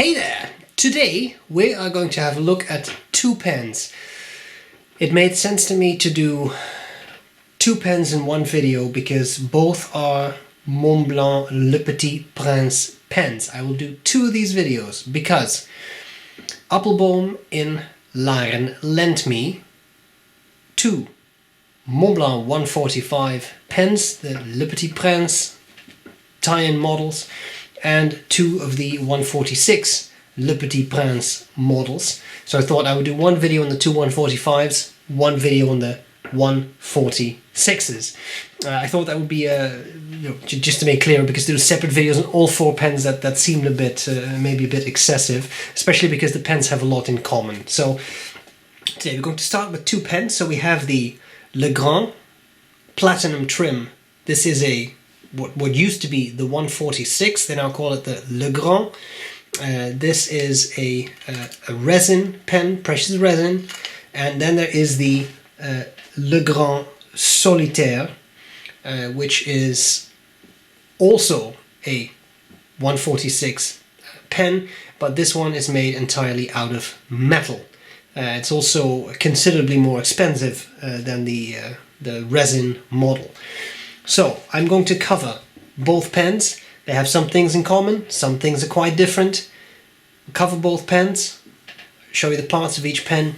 Hey there! Today we are going to have a look at two pens. It made sense to me to do two pens in one video because both are Montblanc Le Petit pens. I will do two of these videos because Appelboom in Laren lent me two Montblanc 145 pens, the Le Petit tie-in models, and two of the 146 Le Petit models. So I thought I would do one video on the two 145s, one video on the 146s. I thought that would be just to make clear, because there are separate videos on all four pens that seemed a bit maybe a bit excessive, especially because the pens have a lot in common. So today we're going to start with two pens. So we have the Le Grand Platinum Trim. This is a what used to be the 146, they now call it the Le Grand. This is a resin pen, precious resin, and then there is the Le Grand Solitaire, which is also a 146 pen, but this one is made entirely out of metal. It's also considerably more expensive than the resin model. So I'm going to cover both pens. They have some things in common, some things are quite different. I'll cover both pens, show you the parts of each pen.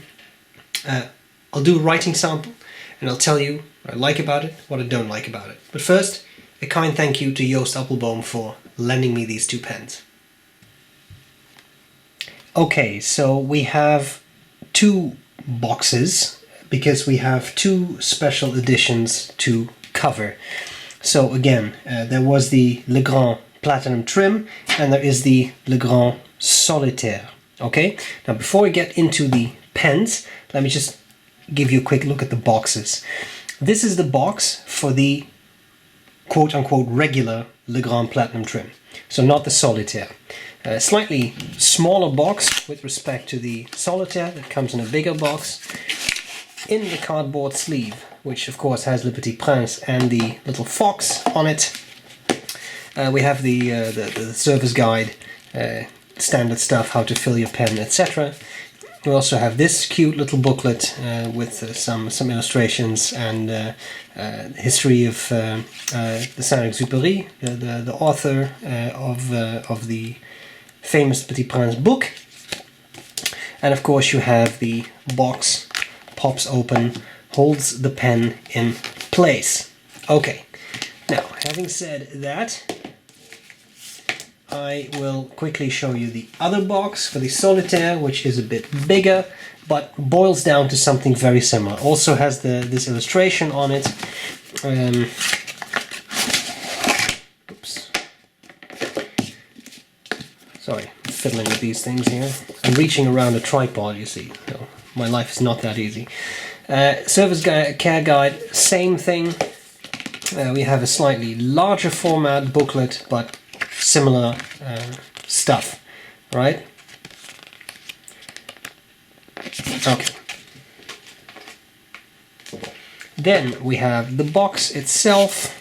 I'll do a writing sample and I'll tell you what I like about it, what I don't like about it. But first, a kind thank you to Joost Appelboom for lending me these two pens. Okay, so we have two boxes because we have two special editions to cover. So again, there was the Le Grand Platinum Trim and there is the Le Grand Solitaire. Okay, now before we get into the pens, let me just give you a quick look at the boxes. This is the box for the quote-unquote regular Le Grand Platinum Trim, so not the Solitaire. A slightly smaller box with respect to the Solitaire that comes in a bigger box. In the cardboard sleeve, which of course has Le Petit Prince and the little fox on it, we have the service guide, standard stuff, how to fill your pen, etc. We also have this cute little booklet with some illustrations and history of the Saint-Exupéry, the author of the famous Petit Prince book. And of course you have the box, pops open, holds the pen in place. Okay, now having said that, I will quickly show you the other box for the Solitaire, which is a bit bigger, but boils down to something very similar. Also has this illustration on it. Oops. Sorry, I'm fiddling with these things here. I'm reaching around a tripod, you see. So my life is not that easy. Service care guide, same thing. We have a slightly larger format booklet, but similar stuff, right? Okay. Then we have the box itself,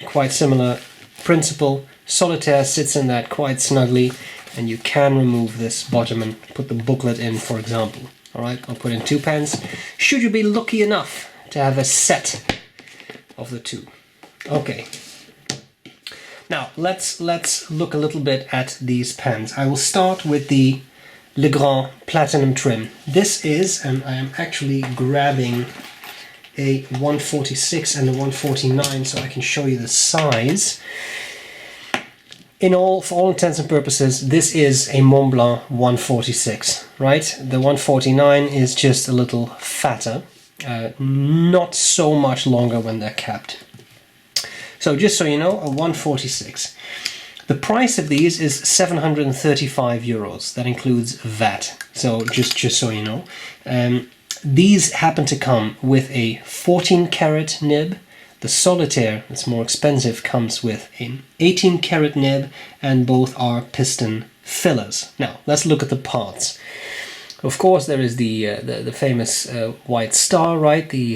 quite similar principle. Solitaire sits in that quite snugly, and you can remove this bottom and put the booklet in, for example. Alright, I'll put in two pens, should you be lucky enough to have a set of the two. Okay. Now, let's look a little bit at these pens. I will start with the Le Grand Platinum Trim. This is, and I am actually grabbing a 146 and a 149 so I can show you the size. For all intents and purposes, this is a Montblanc 146, right? The 149 is just a little fatter, not so much longer when they're capped. So just so you know, a 146. The price of these is 735 euros. That includes VAT. So just so you know, these happen to come with a 14 karat nib. The Solitaire, that's more expensive, comes with an 18 karat nib, and both are piston fillers. Now let's look at the parts. Of course, there is the famous white star, right? The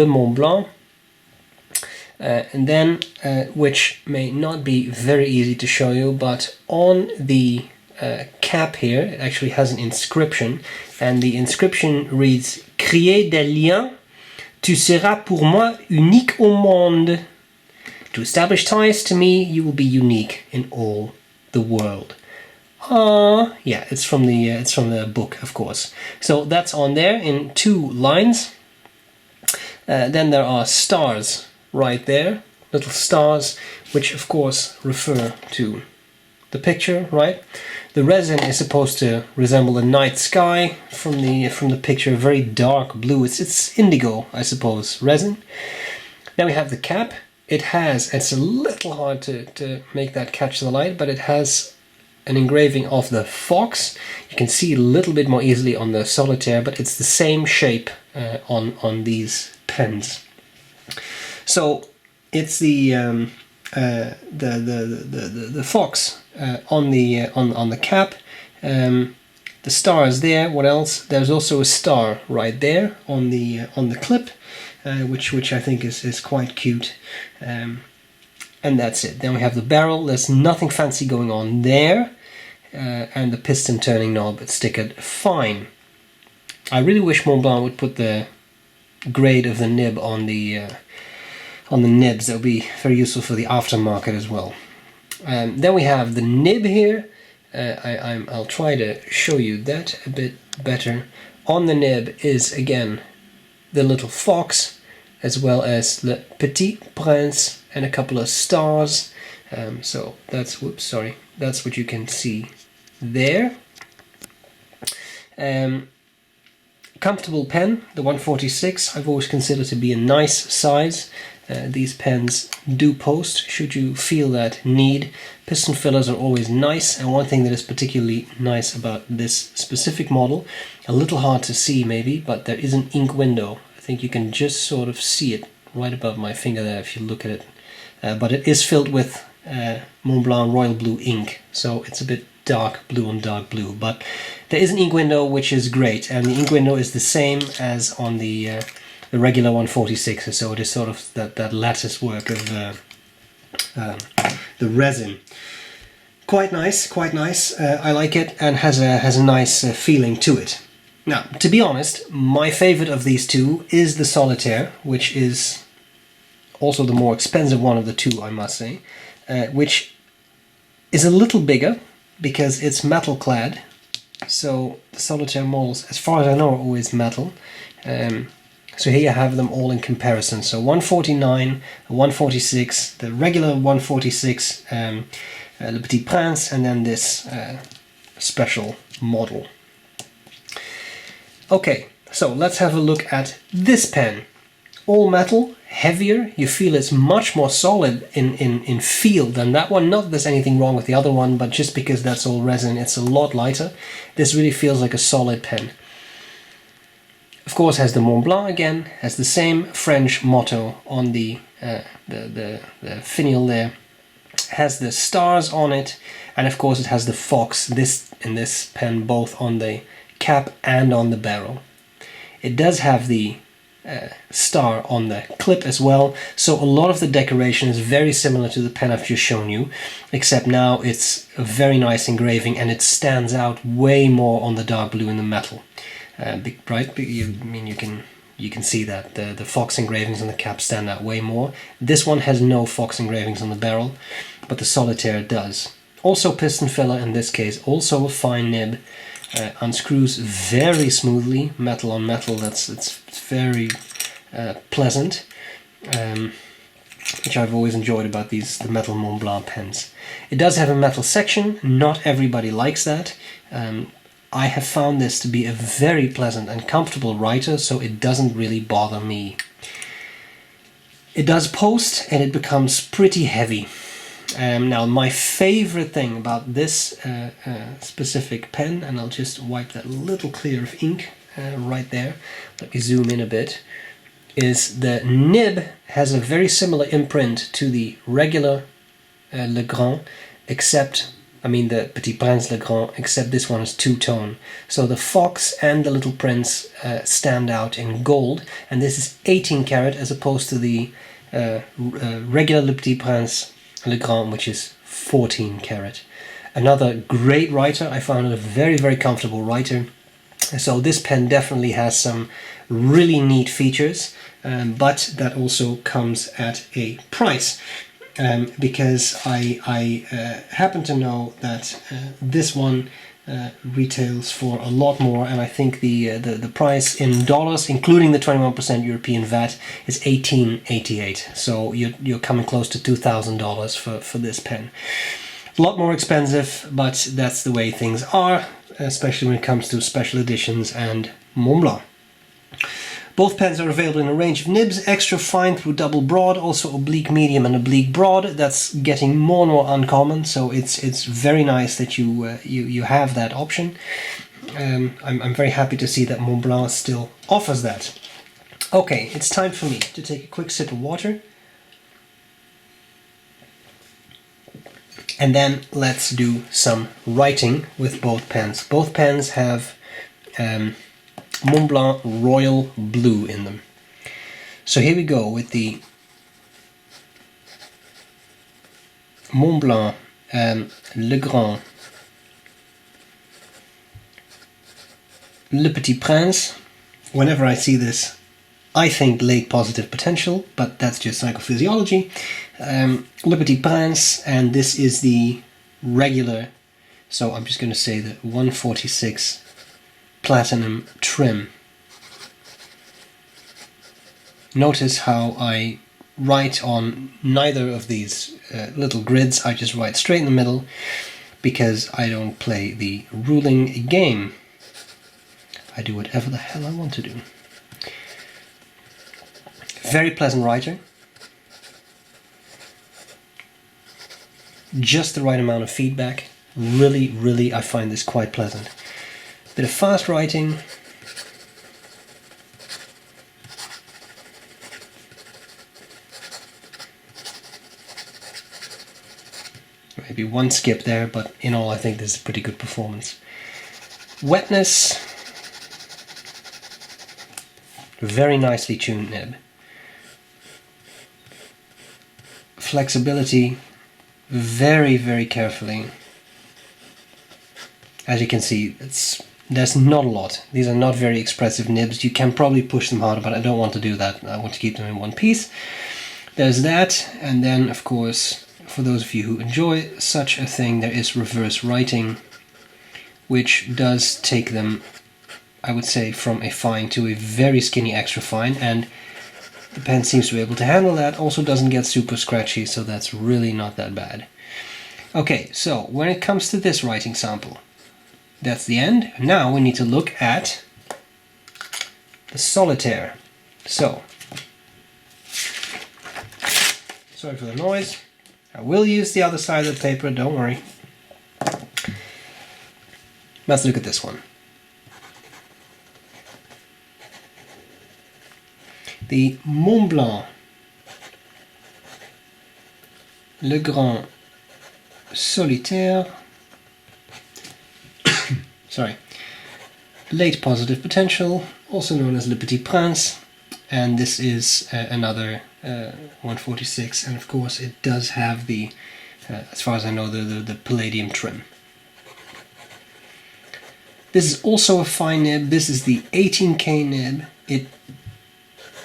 Montblanc. And then, which may not be very easy to show you, but on the cap here, it actually has an inscription, and the inscription reads "Créer des liens, tu seras pour moi unique au monde." To establish ties to me, you will be unique in all the world. Ah, yeah, it's from the book, of course. So that's on there in 2 lines. Then there are stars right there, little stars, which of course refer to the picture, right? The resin is supposed to resemble the night sky from the picture, very dark blue. It's indigo, I suppose, resin. Then we have the cap. It's a little hard to make that catch the light, but it has an engraving of the fox. You can see a little bit more easily on the Solitaire, but it's the same shape on these pens. So it's the fox on the cap. The star is there. What else? There's also a star right there on the clip. Which I think is quite cute, and that's it. Then we have the barrel. There's nothing fancy going on there, and the piston turning knob. It's stickered fine. I really wish Montblanc would put the grade of the nib on the nibs. That would be very useful for the aftermarket as well. Then we have the nib here. I'll try to show you that a bit better. On the nib is again the little fox, as well as Le Petit Prince and a couple of stars. So that's what you can see there. Comfortable pen, the 146. I've always considered to be a nice size. These pens do post should you feel that need. Piston fillers are always nice, and one thing that is particularly nice about this specific model, a little hard to see maybe, but there is an ink window. I think you can just sort of see it right above my finger there if you look at it. But it is filled with Montblanc Royal Blue ink, so it's a bit dark blue on dark blue. But there is an ink window, which is great, and the ink window is the same as on the regular 146, so it is sort of that lattice work of the resin. Quite nice, quite nice. I like it, and has a nice feeling to it. Now, to be honest, my favorite of these two is the Solitaire, which is also the more expensive one of the two, I must say, which is a little bigger because it's metal clad. So the Solitaire models, as far as I know, are always metal. So here you have them all in comparison. So 149, 146, the regular 146, Le Petit Prince, and then this special model. Okay, so let's have a look at this pen. All metal, heavier. You feel it's much more solid in feel than that one. Not that there's anything wrong with the other one, but just because that's all resin, it's a lot lighter. This really feels like a solid pen. Of course, has the Montblanc again, has the same French motto on the finial there. Has the stars on it, and of course it has the fox, in this pen, both on the cap and on the barrel. It does have the star on the clip as well, so a lot of the decoration is very similar to the pen I've just shown you, except now it's a very nice engraving and it stands out way more on the dark blue in the metal. Right? You can see that the fox engravings on the cap stand out way more. This one has no fox engravings on the barrel, but the Solitaire does. Also piston filler in this case, also a fine nib. Unscrews very smoothly, metal on metal. It's very pleasant, which I've always enjoyed about the metal Montblanc pens. It does have a metal section. Not everybody likes that. I have found this to be a very pleasant and comfortable writer, so it doesn't really bother me. It does post, and it becomes pretty heavy. Now, my favorite thing about this specific pen, and I'll just wipe that little clear of ink right there, let me zoom in a bit, is the nib has a very similar imprint to the regular Le Grand, the Petit Prince Le Grand, except this one is two-tone. So the fox and the little prince stand out in gold, and this is 18 karat as opposed to the regular Le Petit Prince Le Grand, which is 14 karat. Another great writer. I found it a very, very comfortable writer. So this pen definitely has some really neat features, but that also comes at a price. Because I happen to know that this one retails for a lot more, and I think the price in dollars, including the 21% European VAT, is $18.88. So you're coming close to $2,000 for this pen. A lot more expensive, but that's the way things are, especially when it comes to special editions and Montblanc. Both pens are available in a range of nibs, extra fine through double broad, also oblique medium and oblique broad. That's getting more and more uncommon, so it's very nice that you have that option. I'm very happy to see that Montblanc still offers that. Okay, it's time for me to take a quick sip of water. And then let's do some writing with both pens. Both pens have Montblanc Royal Blue in them. So here we go with the Montblanc Le Grand Le Petit Prince. Whenever I see this, I think late positive potential, but that's just psychophysiology. Le Petit Prince, and this is the regular, so I'm just going to say the 146 platinum trim. Notice how I write on neither of these little grids. I just write straight in the middle because I don't play the ruling game. I do whatever the hell I want to do. Very pleasant writer. Just the right amount of feedback. Really, I find this quite pleasant. Bit of fast writing. Maybe one skip there, but in all I think this is a pretty good performance. Wetness. Very nicely tuned nib. Flexibility. Very carefully. As you can see, there's not a lot. These are not very expressive nibs. You can probably push them harder, but I don't want to do that. I want to keep them in one piece. There's that, and then of course, for those of you who enjoy such a thing, there is reverse writing, which does take them, I would say, from a fine to a very skinny extra fine, and the pen seems to be able to handle that. Also doesn't get super scratchy, so that's really not that bad. Okay, so when it comes to this writing sample, that's the end. Now we need to look at the Solitaire. So, sorry for the noise. I will use the other side of the paper, don't worry. Let's look at this one. The Montblanc Le Grand Solitaire, sorry, late positive potential, also known as Le Petit Prince, and this is another 146, and of course it does have the, as far as I know, the palladium trim. This is also a fine nib. This is the 18K nib. It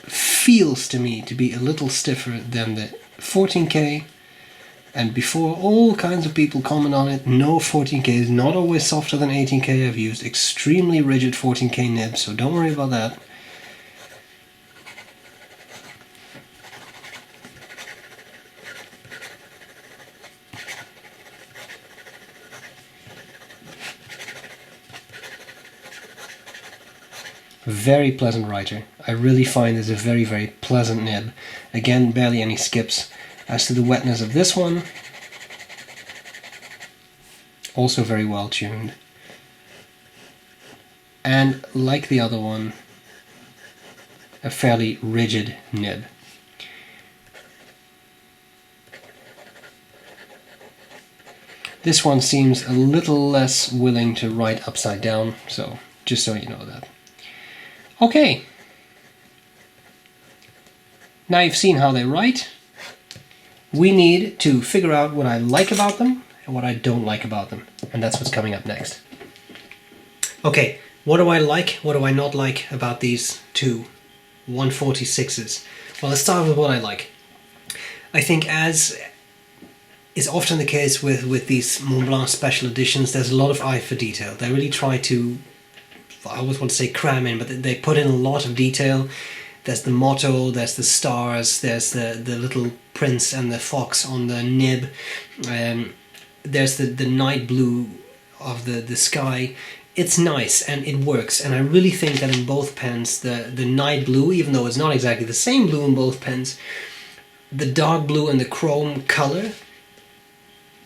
feels to me to be a little stiffer than the 14K, and before all kinds of people comment on it, no, 14K is not always softer than 18K. I've used extremely rigid 14K nibs, so don't worry about that. Very pleasant writer. I really find this a very pleasant nib. Again, barely any skips. As to the wetness of this one, also very well tuned. And like the other one, a fairly rigid nib. This one seems a little less willing to write upside down, so just so you know that. Okay, Now you've seen how they write. We need to figure out what I like about them and what I don't like about them. And that's what's coming up next. Okay, what do I like, what do I not like about these two 146s? Well, let's start with what I like. I think, as is often the case with these Montblanc special editions, there's a lot of eye for detail. They really try to, I always want to say cram in, but they put in a lot of detail. There's the motto, there's the stars, there's the little prince and the fox on the nib. There's the night blue of the sky. It's nice and it works, and I really think that in both pens, the night blue, even though it's not exactly the same blue in both pens, the dark blue and the chrome color,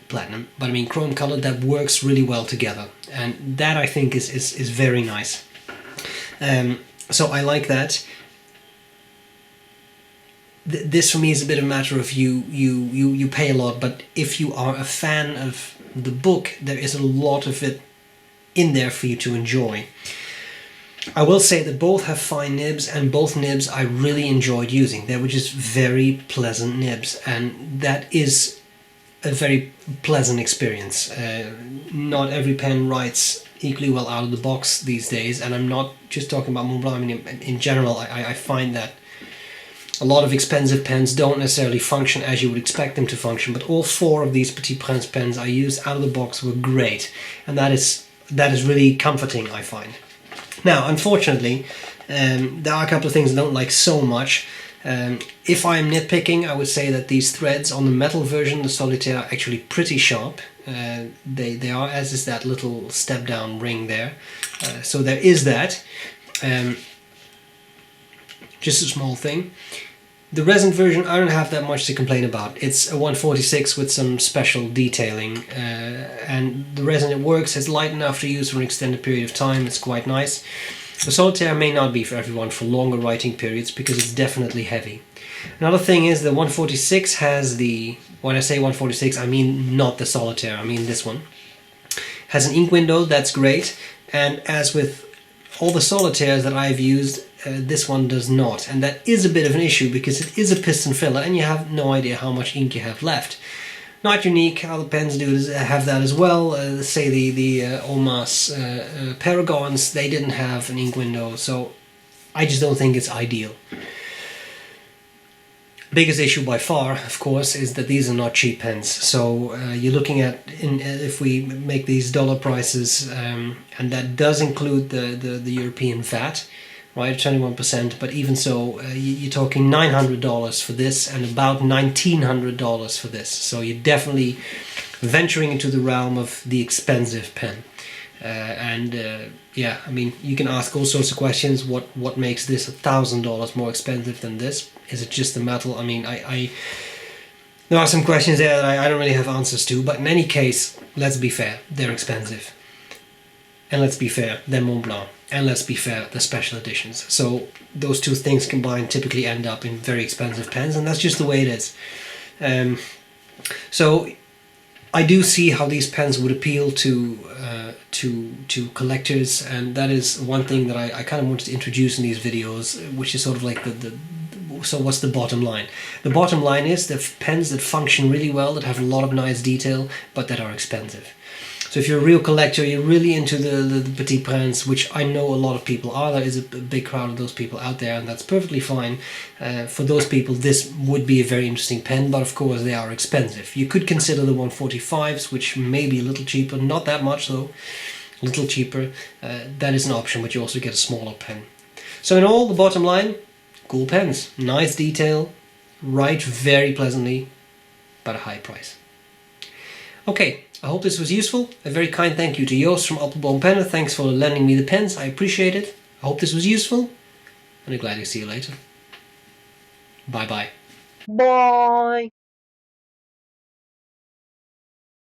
platinum, but I mean chrome color, that works really well together, and that I think is very nice. So I like that. This for me is a bit of a matter of you pay a lot, but if you are a fan of the book, there is a lot of it in there for you to enjoy. I will say that both have fine nibs, and both nibs I really enjoyed using. They were just very pleasant nibs, and that is a very pleasant experience. Not every pen writes equally well out of the box these days, and I'm not just talking about Montblanc. I mean, in general, I find that a lot of expensive pens don't necessarily function as you would expect them to function, but all four of these Petit Prince pens I used out of the box were great, and that is really comforting, I find. Now, unfortunately, there are a couple of things I don't like so much. If I'm nitpicking, I would say that these threads on the metal version, the Solitaire, are actually pretty sharp. They are, as is that little step down ring there. So there is that. Just a small thing. The resin version, I don't have that much to complain about. It's a 146 with some special detailing, and the resin, it works. It's light enough to use for an extended period of time. It's quite nice. The Solitaire may not be for everyone for longer writing periods because it's definitely heavy. Another thing is the 146 has the, when I say 146, I mean not the Solitaire, I mean this one. Has an ink window, that's great, and as with all the Solitaires that I've used, this one does not, and that is a bit of an issue because it is a piston filler and you have no idea how much ink you have left. Not unique, other pens do have that as well. Say the Omas Paragons, they didn't have an ink window, so I just don't think it's ideal. Biggest issue by far, of course, is that these are not cheap pens. So you're looking at, if we make these dollar prices, and that does include the European VAT, right, 21%, but even so, you're talking $900 for this and about $1,900 for this. So you're definitely venturing into the realm of the expensive pen. Yeah, I mean, you can ask all sorts of questions. What makes this $1,000 more expensive than this? Is it just the metal? I mean, there are some questions there that I don't really have answers to, but in any case, let's be fair, they're expensive. And let's be fair, they're Montblanc. And let's be fair, they're special editions. So those two things combined typically end up in very expensive pens, and that's just the way it is. So I do see how these pens would appeal to collectors, and that is one thing that I kind of wanted to introduce in these videos, which is sort of like so what's the bottom line? The bottom line is the pens that function really well, that have a lot of nice detail, but that are expensive. So if you're a real collector, you're really into the Petit Prince, which I know a lot of people are. There is a big crowd of those people out there, and that's perfectly fine. For those people, this would be a very interesting pen, but of course they are expensive. You could consider the 145s, which may be a little cheaper, not that much though, a little cheaper. That is an option, but you also get a smaller pen. So in all, the bottom line, cool pens, nice detail, write very pleasantly, but a high price. Okay, I hope this was useful. A very kind thank you to Joost from Appelboom Pennen. Thanks for lending me the pens, I appreciate it. I hope this was useful, and I'm glad to see you later. Bye bye. Bye.